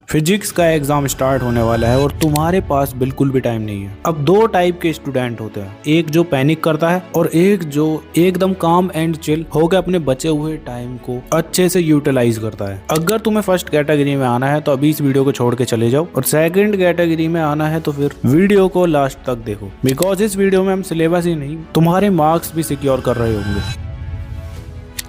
Physics का exam start होने वाला है और तुम्हारे पास बिल्कुल भी टाइम नहीं है। अब दो टाइप के स्टूडेंट होते हैं, एक जो पैनिक करता है और एक जो एकदम काम एंड चिल होकर अपने बचे हुए टाइम को अच्छे से यूटिलाइज करता है। अगर तुम्हें फर्स्ट कैटेगरी में आना है तो अभी इस वीडियो को छोड़ के चले जाओ, और सेकंड कैटेगरी में आना है तो फिर वीडियो को लास्ट तक देखो, बिकॉज इस वीडियो में हम सिलेबस ही नहीं तुम्हारे मार्क्स भी सिक्योर कर रहे होंगे।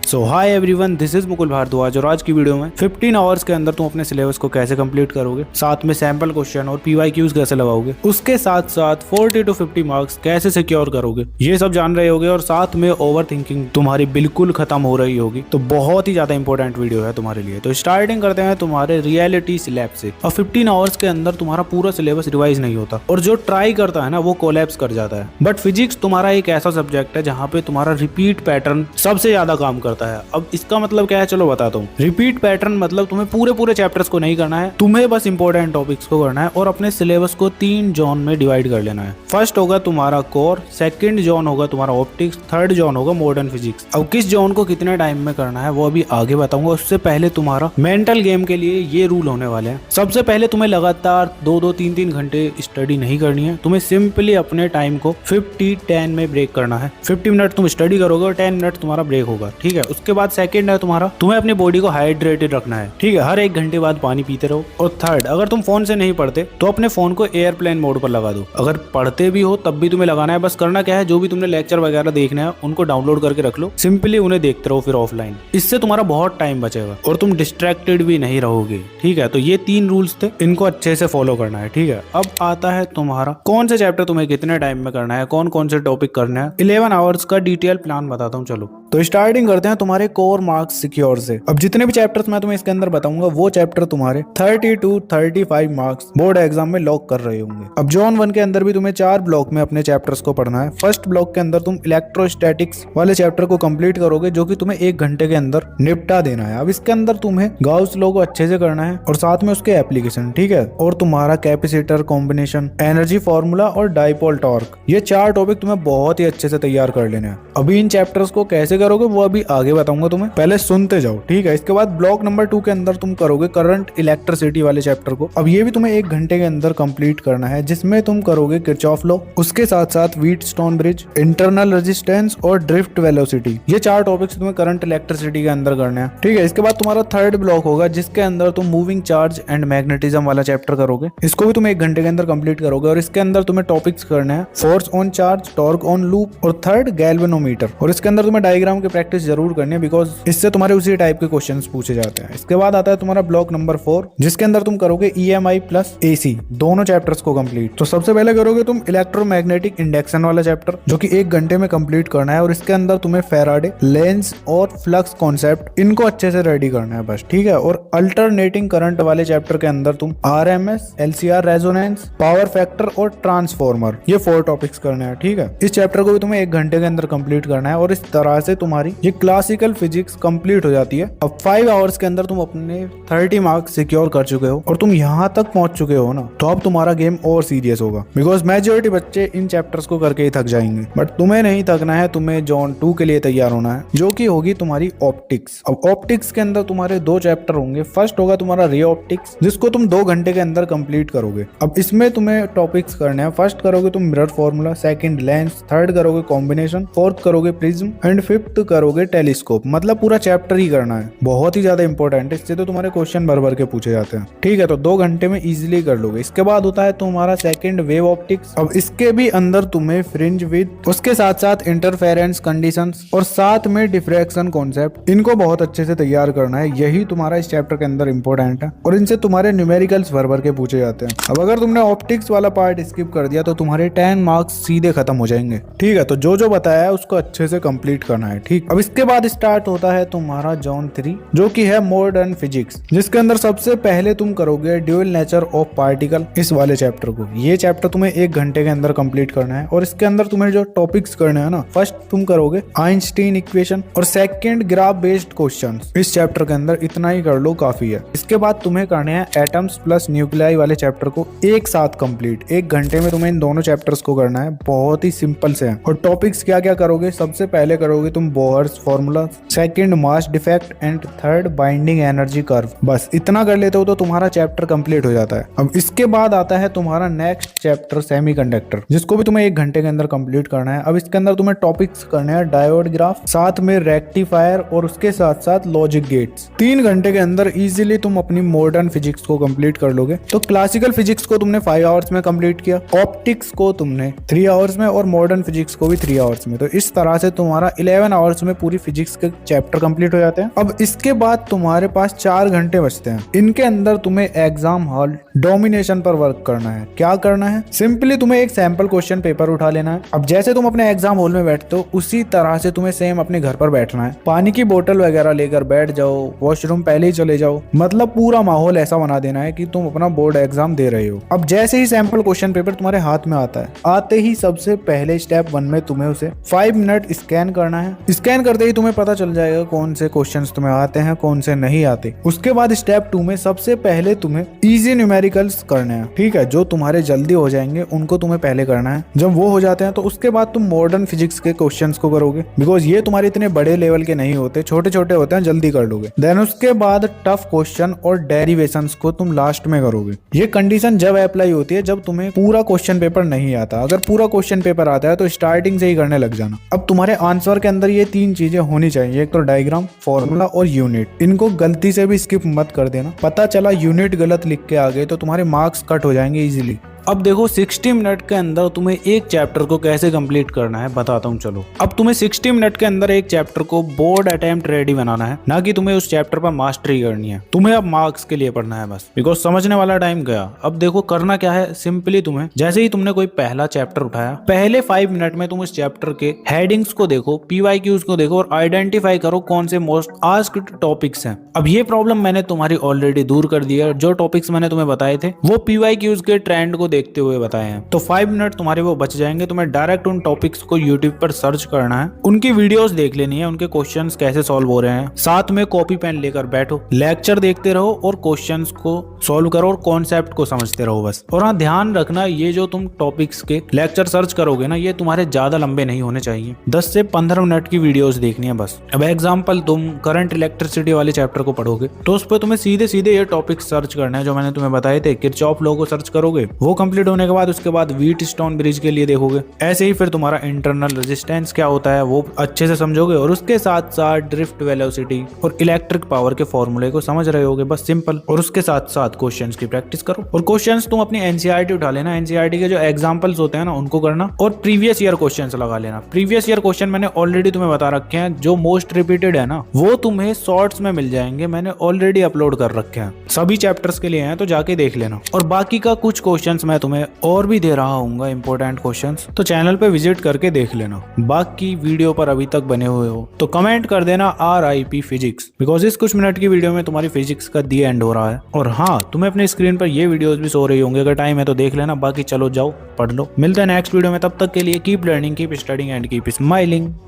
So hi everyone, this is Mukul Bhardwaj और आज की वीडियो में 15 आवर्स के अंदर तुम अपने सिलेबस को कैसे कंप्लीट करोगे, साथ में सैंपल क्वेश्चन और पीवाईक्यूज कैसे लगाओगे, उसके साथ साथ 40 to 50 मार्क्स कैसे सिक्योर करोगे, ये सब जान रहे होगे। और साथ में ओवर थिंकिंग तुम्हारी बिल्कुल खत्म हो रही होगी। तो बहुत ही ज्यादा इंपॉर्टेंट वीडियो है तुम्हारे लिए। तो स्टार्टिंग करते हैं तुम्हारे रियलिटी स्लैब से। और 15 आवर्स के अंदर तुम्हारा पूरा सिलेबस रिवाइज नहीं होता, और जो ट्राई करता है ना वो कोलैप्स कर जाता है। बट फिजिक्स तुम्हारा एक ऐसा सब्जेक्ट है जहाँ पे तुम्हारा रिपीट पैटर्न सबसे ज्यादा काम करता है। अब इसका मतलब क्या है, चलो बताता हूँ। रिपीट पैटर्न मतलब तुम्हें पूरे चैप्टर्स को नहीं करना है, तुम्हें बस इंपॉर्टेंट टॉपिक्स को करना है और अपने सिलेबस को 3 जोन में डिवाइड कर लेना है। फर्स्ट होगा तुम्हारा कोर, सेकंड जोन होगा तुम्हारा ऑप्टिक्स, थर्ड जोन होगा मॉडर्न फिजिक्स। अब किस जोन को कितने टाइम में करना है वो अभी आगे बताऊंगा। उससे पहले तुम्हारा मेंटल गेम के लिए ये रूल होने वाले हैं। सबसे पहले तुम्हें लगातार 2-3 घंटे स्टडी नहीं करनी है। तुम्हें सिंपली अपने टाइम को 50-10 में ब्रेक करना है। 50 मिनट तुम स्टडी करोगे और 10 मिनट तुम्हारा ब्रेक होगा, ठीक है। उसके बाद सेकंड है तुम्हारा, तुम्हें अपनी बॉडी को हाइड्रेटेड रखना है, ठीक है। हर 1 घंटे बाद पानी पीते रहो। और थर्ड, अगर तुम फोन से नहीं पढ़ते तो अपने फोन को एयरप्लेन मोड पर लगा दो। अगर पढ़ते भी हो तब भी तुम्हें लगाना है। बस करना क्या है, जो भी तुमने लेक्चर वगैरह देखना है उनको डाउनलोड करके रख लो, सिंपली उन्हें देखते रहो फिर ऑफलाइन। इससे तुम्हारा बहुत टाइम बचेगा और तुम डिस्ट्रैक्टेड भी नहीं रहोगे, ठीक है। तो ये 3 रूल्स थे, इनको अच्छे से फॉलो करना है, ठीक है। अब आता है तुम्हारा कौन से चैप्टर तुम्हें कितने टाइम में करना है, कौन कौन से टॉपिक करना है। 11 आवर्स का डिटेल प्लान बताता हूँ, चलो। तो स्टार्टिंग करते हैं तुम्हारे कोर मार्क्स सिक्योर से। अब जितने भी चैप्टर्स मैं तुम्हें इसके अंदर बताऊंगा वो चैप्टर तुम्हारे 30 to 35 मार्क्स बोर्ड एग्जाम में लॉक कर रहे होंगे। अब जोन 1 के अंदर भी तुम्हें 4 ब्लॉक में अपने चैप्टर्स को पढ़ना है। फर्स्ट ब्लॉक के अंदर तुम इलेक्ट्रोस्टैटिक्स वाले चैप्टर को कंप्लीट करोगे, जो कि तुम्हें 1 घंटे के अंदर निपटा देना है। अब इसके अंदर तुम्हें गाउस लॉ को अच्छे से करना है और साथ में उसके एप्लीकेशन, ठीक है। और तुम्हारा कैपेसिटर कॉम्बिनेशन, एनर्जी फॉर्मूला और डाइपोल टॉर्क, ये 4 टॉपिक तुम्हें बहुत ही अच्छे से तैयार कर लेने हैं। अभी इन चैप्टर्स को कैसे करोगे वो अभी आगे बताऊंगा तुम्हें, पहले सुनते जाओ, ठीक है। इसके बाद ब्लॉक नंबर 2 के अंदर तुम करोगे करंट इलेक्ट्रिसिटी वाले चैप्टर को। अब ये भी तुम्हें 1 घंटे के अंदर कंप्लीट करना है, जिसमें तुम करोगे किरचॉफ लॉ, उसके साथ साथ व्हीटस्टोन ब्रिज, इंटरनल रेजिस्टेंस और ड्रिफ्ट वेलोसिटी। ये 4 टॉपिक्स तुम्हें करंट इलेक्ट्रिसिटी के अंदर करने हैं, ठीक है। इसके बाद तुम्हारा थर्ड ब्लॉक होगा जिसके अंदर तुम मूविंग चार्ज एंड मैग्नेटिज्म वाला चैप्टर करोगे। इसको भी तुम 1 घंटे के अंदर कंप्लीट करोगे और इसके अंदर तुम्हें टॉपिक्स करने हैं force on charge, torque on loop और थर्ड गैल्वेनोमीटर। और इसके अंदर तुम्हें डायग्राम की प्रैक्टिस जरूर करनी है, बिकॉज इससे तुम्हारे उसी टाइप के क्वेश्चंस पूछे जाते हैं। इसके बाद आता है तुम्हारा ब्लॉक नंबर 4, जिसके अंदर तुम करोगे EMI प्लस AC दोनों चैप्टर्स को कंप्लीट। तो सबसे पहले करोगे तुम इलेक्ट्रोमैग्नेटिक इंडक्शन वाला चैप्टर, जो कि 1 घंटे में कंप्लीट करना है। और इसके अंदर तुम्हें फैराडे, लेंस और फ्लक्स कॉन्सेप्ट, इनको अच्छे से रेडी करना है बस, ठीक है। और अल्टरनेटिंग करंट वाले चैप्टर के अंदर तुम RMS, LCR resonance, power factor और ट्रांसफॉर्मर, ये 4 टॉपिक्स करने हैं, ठीक है। इस चैप्टर को भी तुम्हें 1 घंटे के अंदर कंप्लीट करना है और इस तरह से तुम्हारी ये क्लासिकल फिजिक्स कंप्लीट हो जाती है। अब 5 आवर्स के अंदर तुम अपने 30 मार्क्स सिक्योर कर चुके हो और तुम यहाँ तक पहुंच चुके हो ना, तो अब तुम्हारा गेम और सीरियस होगा, बिकॉज मेजॉरिटी बच्चे इन चैप्टर्स को करके ही थक जाएंगे। बट तुम्हें नहीं थकना है, तुम्हें जोन 2 के लिए तैयार होना है, जो कि होगी तुम्हारी ऑप्टिक्स। अब ऑप्टिक्स के अंदर तुम्हारे 2 चैप्टर होंगे। फर्स्ट होगा तुम्हारा रे ऑप्टिक्स, जिसको तुम 2 घंटे के अंदर कंप्लीट करोगे। अब इसमें तुम्हें टॉपिक्स करने हैं। फर्स्ट करोगे तुम mirror formula, second lens, third करोगे कॉम्बिनेशन, फोर्थ करोगे प्रिज्म एंड फिफ्थ करोगे टेलीस्कोप। मतलब पूरा चैप्टर ही करना है, बहुत ही ज्यादा इंपॉर्टेंट है। इससे तो तुम्हारे क्वेश्चन भर के पूछे जाते हैं, ठीक है। तो 2 घंटे में इजीली कर लोगे। इसके बाद होता है तुम्हारा सेकंड वेव ऑप्टिक्स। अब इसके भी अंदर तुम्हें फ्रिंज विद, उसके साथ साथ इंटरफेरेंस कंडीशंस और साथ में डिफ्रैक्शन कॉन्सेप्ट, इनको बहुत अच्छे से तैयार करना है। यही तुम्हारा इस चैप्टर के अंदर इंपॉर्टेंट है और इनसे तुम्हारे न्यूमेरिकल्स भर के पूछे जाते हैं। अब अगर तुमने ऑप्टिक्स वाला पार्ट स्किप कर दिया तो तुम्हारे 10 मार्क्स सीधे खत्म हो जाएंगे, ठीक है। तो जो बताया है उसको अच्छे से कंप्लीट करना है, ठीक। अब इसके बाद स्टार्ट होता है तुम्हारा जोन 3, जो कि है मॉडर्न फिजिक्स, जिसके अंदर सबसे पहले तुम करोगे ड्यूअल नेचर ऑफ पार्टिकल, इस वाले चैप्टर को। ये चैप्टर तुम्हें 1 घंटे के अंदर कंप्लीट करना है और इसके अंदर तुम्हें जो टॉपिक्स करने हैं ना, फर्स्ट तुम करोगे आइंस्टीन इक्वेशन और सेकंड ग्राफ बेस्ड क्वेश्चंस। इस चैप्टर के अंदर इतना ही कर लो, काफी है। इसके बाद तुम्हें करने हैं एटम्स प्लस न्यूक्लियाई वाले चैप्टर को एक साथ कंप्लीट। 1 घंटे में तुम्हें इन दोनों चैप्टर्स को करना है, बहुत ही सिंपल से है। और टॉपिक्स क्या क्या करोगे, सबसे पहले करोगे तुम from Bohr's formula, second mass defect and third binding energy curve. बस इतना कर लेते हो तो तुम्हारा चैप्टर कंप्लीट हो जाता है। अब इसके बाद आता है तुम्हारा नेक्स्ट चैप्टर सेमीकंडक्टर, जिसको भी तुम्हें 1 घंटे के अंदर कंप्लीट करना है। अब इसके अंदर तुम्हें टॉपिक्स करने हैं डायोड ग्राफ, साथ में रेक्टिफायर और उसके साथ साथ लॉजिक गेट्स। 3 घंटे के अंदर इजीली तुम अपनी मॉडर्न फिजिक्स को कंप्लीट कर लोगे। तो क्लासिकल फिजिक्स को तुमने 5 आवर्स में कंप्लीट किया, ऑप्टिक्स को तुमने 3 आवर्स में और मॉडर्न फिजिक्स को भी 3 आवर्स में। तो इस तरह से तुम्हारा 11 आवर्स में पूरी फिजिक्स के चैप्टर कंप्लीट हो जाते हैं। अब इसके बाद तुम्हारे पास 4 घंटे बचते हैं। इनके अंदर तुम्हें एग्जाम हॉल डोमिनेशन पर वर्क करना है। क्या करना है? सिंपली तुम्हें एक सैंपल क्वेश्चन पेपर उठा लेना है। अब जैसे तुम अपने एग्जाम हॉल में बैठते हो उसी तरह से तुम्हें सेम अपने घर पर बैठना है। पानी की बोतल वगैरह लेकर बैठ जाओ, वॉशरूम पहले ही चले जाओ, मतलब पूरा माहौल ऐसा बना देना है कि तुम अपना बोर्ड एग्जाम दे रहे हो। अब जैसे ही सैंपल क्वेश्चन पेपर तुम्हारे हाथ में आता है, आते ही सबसे पहले स्टेप 1 में तुम्हें उसे 5 मिनट स्कैन करना है। स्कैन करते ही तुम्हें पता चल जाएगा कौन से क्वेश्चंस तुम्हें आते हैं, कौन से नहीं आते। उसके बाद स्टेप 2 में सबसे पहले तुम्हें इजी न्यूमेरिकल्स करने हैं, ठीक है, जो तुम्हारे जल्दी हो जाएंगे उनको तुम्हें पहले करना है। जब वो हो जाते हैं तो उसके बाद तुम मॉडर्न फिजिक्स के क्वेश्चंस को करोगे, बिकॉज ये तुम्हारे इतने बड़े लेवल के नहीं होते, छोटे छोटे होते हैं, जल्दी कर लोगे। देन उसके बाद टफ क्वेश्चन और डेरिवेशंस को तुम लास्ट में करोगे। ये कंडीशन जब अप्लाई होती है जब तुम्हें पूरा क्वेश्चन पेपर नहीं आता। अगर पूरा क्वेश्चन पेपर आता है तो स्टार्टिंग से ही करने लग जाना। अब तुम्हारे आंसर के अंदर ये 3 चीजें होनी चाहिए, एक तो डायग्राम, फॉर्मूला और यूनिट। इनको गलती से भी स्किप मत कर देना। पता चला यूनिट गलत लिख के आ गए तो तुम्हारे मार्क्स कट हो जाएंगे इजीली। अब देखो 60 मिनट के अंदर तुम्हें एक चैप्टर को कैसे कंप्लीट करना है बताता हूँ। चलो, अब तुम्हें 60 मिनट के अंदर एक चैप्टर को बोर्ड अटेम्प्ट रेडी बनाना है, ना कि तुम्हें उस चैप्टर पर मास्टरी करनी है। तुम्हें अब मार्क्स के लिए पढ़ना है बस, बिकॉज समझने वाला टाइम गया। अब देखो करना क्या है, सिंपली तुम्हें जैसे ही तुमने कोई पहला चैप्टर उठाया, पहले 5 मिनट में तुम उस चैप्टर के हेडिंग्स को देखो, PYQs को देखो और आइडेंटिफाई करो कौन से मोस्ट आस्क्ड टॉपिक्स हैं। अब ये प्रॉब्लम मैंने तुम्हारी ऑलरेडी दूर कर दी है। जो टॉपिक्स मैंने तुम्हें बताए थे वो PYQs के ट्रेंड को देखते हुए बताए हैं। तो 5 मिनट तुम्हारे वो बच जाएंगे। तुम्हें डायरेक्ट उन टॉपिक्स को यूट्यूब पर सर्च करना है, उनकी वीडियोस देख लेनी है, उनके क्वेश्चंस कैसे सॉल्व हो रहे हैं। साथ में कॉपी पेन लेकर बैठो, लेक्चर देखते रहो और क्वेश्चंस को सॉल्व करो और कॉन्सेप्ट को समझते रहो बस। और हाँ, ध्यान रखना ये जो तुम टॉपिक्स के लेक्चर सर्च करोगे ना, ये तुम्हारे ज्यादा लंबे नहीं होने चाहिए। 10 से 15 मिनट की वीडियोस देखनी है बस। अब एग्जाम्पल, तुम करंट इलेक्ट्रिसिटी वाले चैप्टर को पढ़ोगे तो उस पर तुम्हें सीधे सीधे ये टॉपिक सर्च करना है जो मैंने तुम्हें बताए थे। किरचॉफ लॉ को सर्च करोगे, वो कंप्लीट होने के बाद उसके बाद व्हीट स्टोन ब्रिज के लिए देखोगे। ऐसे ही फिर तुम्हारा इंटरनल रेजिस्टेंस क्या होता है वो अच्छे से समझोगे और उसके साथ साथ ड्रिफ्ट वेलोसिटी और इलेक्ट्रिक पावर के फॉर्मूले को समझ रहे होगे बस, सिंपल। और उसके साथ साथ क्वेश्चंस की प्रैक्टिस करो। और क्वेश्चंस तुम अपनी एनसीईआरटी उठा लेना, एनसीईआरटी के जो एग्जांपल्स होते हैं ना उनको करना और प्रीवियस ईयर क्वेश्चंस लगा लेना। प्रीवियस ईयर क्वेश्चन मैंने ऑलरेडी तुम्हें बता रखे हैं, जो मोस्ट रिपीटेड है ना वो तुम्हें शॉर्ट्स में मिल जाएंगे, मैंने ऑलरेडी अपलोड कर रखे हैं, सभी चैप्टर्स के लिए हैं, तो जाके देख लेना। और बाकी का कुछ क्वेश्चंस मैं तुम्हें और भी दे रहा हूँ इंपॉर्टेंट क्वेश्चंस, तो चैनल पे विजिट करके देख लेना। बाकी वीडियो पर अभी तक बने हुए हो तो कमेंट कर देना RIP फिजिक्स, बिकॉज इस कुछ मिनट की वीडियो में तुम्हारी फिजिक्स का दी एंड हो रहा है। और हाँ, तुम्हें अपने स्क्रीन पर ये वीडियोस भी सो रही होंगे, अगर टाइम है तो देख लेना। बाकी चलो जाओ पढ़ लो, मिलते हैं नेक्स्ट वीडियो में। तब तक के लिए keep learning, keep studying and keep smiling.